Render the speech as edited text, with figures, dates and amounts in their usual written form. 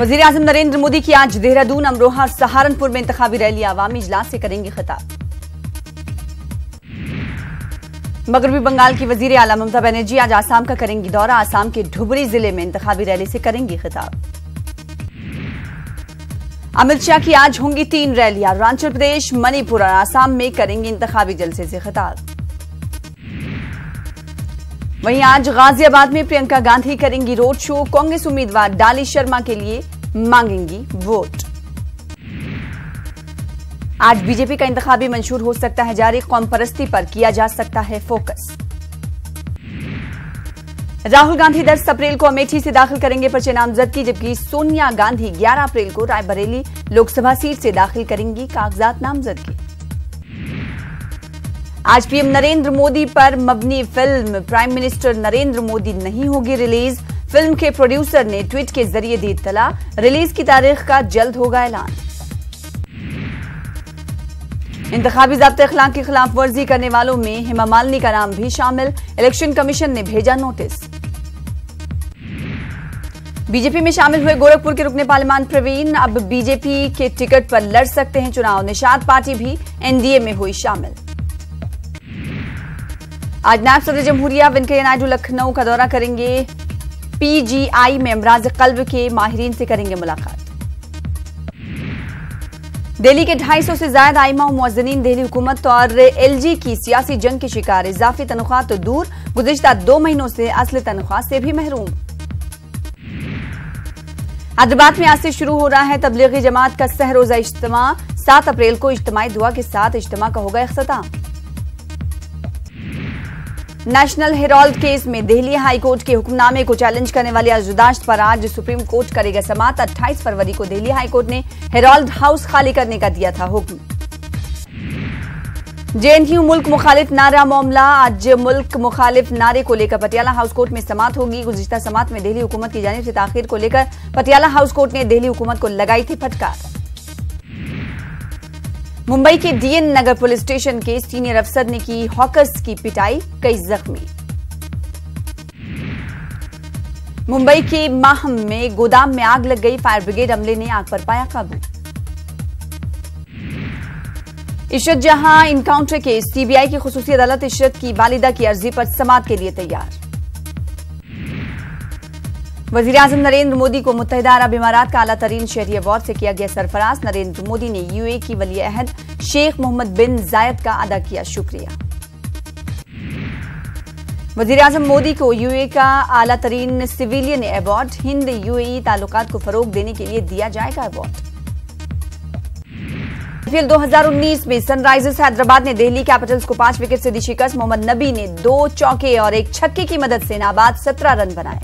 वज़ीर-ए-आज़म नरेंद्र मोदी की आज देहरादून, अमरोहा और सहारनपुर में इंतखाबी रैली, आवामी इजलास से करेंगे खिताब। मगरबी बंगाल की वज़ीर आला ममता बनर्जी आज आसाम का करेंगी दौरा। आसाम के धुबरी जिले में इंतखाबी रैली से करेंगी खिताब। अमित शाह की आज होंगी 3 रैलियां। अरुणाचल प्रदेश, मणिपुर और आसाम में करेंगे इंतखाबी जलसे से खिताब। वहीं आज गाजियाबाद में प्रियंका गांधी करेंगी रोड शो। कांग्रेस उम्मीदवार डाली शर्मा के लिए मांगेंगी वोट। आज बीजेपी का इंतखाबी मंशूर हो सकता है जारी। कौम परस्ती पर किया जा सकता है फोकस। राहुल गांधी 10 अप्रैल को अमेठी से दाखिल करेंगे पर्चे नामजदगी, जबकि सोनिया गांधी 11 अप्रैल को रायबरेली लोकसभा सीट से दाखिल करेंगी कागजात नामजदगी। आज पीएम नरेंद्र मोदी पर मबनी film prime minister Narendra Modi नहीं होगी रिलीज। फिल्म के प्रोड्यूसर ने ट्वीट के जरिए दी इत्तला। रिलीज की तारीख का जल्द होगा ऐलान। इंतखाबी ज़ाब्ते अखलाक की खिलाफ वर्जी करने वालों में हेमा मालिनी का नाम भी शामिल। इलेक्शन कमीशन ने भेजा नोटिस। बीजेपी में शामिल हुए गोरखपुर के रुकने पार्लियामान प्रवीण अब बीजेपी के टिकट पर लड़ सकते हैं चुनाव। निषाद पार्टी भी एनडीए में हुई शामिल। आज नायब सदर जमहूरिया वेंकैया नायडू लखनऊ का दौरा करेंगे। पीजीआई में अमराज कल्ब के माहिरीन से करेंगे मुलाकात। दिल्ली के 250 से ज्यादा आइमा और मुअज्जिनीन दिल्ली हुकूमत और एलजी की सियासी जंग के शिकार। इजाफी तनख्वाह तो दूर, गुज़िश्ता 2 महीनों से असली तनख्वाह से भी महरूम। हैदराबाद में आज से शुरू हो रहा है तबलीगी जमात का सहरोजा इज्तिमा। 7 अप्रैल को इज्तिमाई दुआ के साथ इज्तिमा का होगा इख्तिताम। नेशनल हेराल्ड केस में दिल्ली हाई कोर्ट के हुक्मनामे को चैलेंज करने वाली अर्जदाश्त पर आज सुप्रीम कोर्ट करेगा समाअत। 28 फरवरी को दिल्ली हाई कोर्ट ने हेराल्ड हाउस खाली करने का दिया था हुक्म। जेएनयू मुल्क मुखालिफ नारा मामला। आज मुल्क मुखालिफ नारे को लेकर पटियाला हाउस कोर्ट में समाअत होगी। गुज़िश्ता समाअत में दिल्ली हुकूमत की जानिब से ताखीर को लेकर पटियाला हाउस कोर्ट ने दिल्ली हुकूमत को लगाई थी फटकार। मुंबई के डीएन नगर पुलिस स्टेशन के सीनियर अफसर ने की हॉकर्स की पिटाई, कई जख्मी। मुंबई के माहम में गोदाम में आग लग गई। फायर ब्रिगेड अमले ने आग पर पाया काबू। इशरत जहां इनकाउंटर केस। सीबीआई की खुसूसी अदालत इशरत की वालिदा की अर्जी पर समाअत के लिए तैयार। वज़ीर-ए-आज़म नरेंद्र मोदी को मुत्तहिदा अरब इमारात का आला तरीन शहरी अवार्ड से किया गया सरफराज। नरेंद्र मोदी ने यूएई की वली अहद शेख मोहम्मद बिन जायद का अदा किया शुक्रिया। वज़ीर-ए-आज़म मोदी को यूएई का आला तरीन सिविलियन अवार्ड हिंद यूएई ताल्लुकात को फरोग देने के लिए दिया जाएगा अवार्ड। आईपीएल 2019 में सनराइजर्स हैदराबाद ने दिल्ली कैपिटल्स को 5 विकेट से दी शिकस्त। मोहम्मद नबी ने 2 चौके और 1 छक्के की मदद से नाबाद 17 रन बनाए।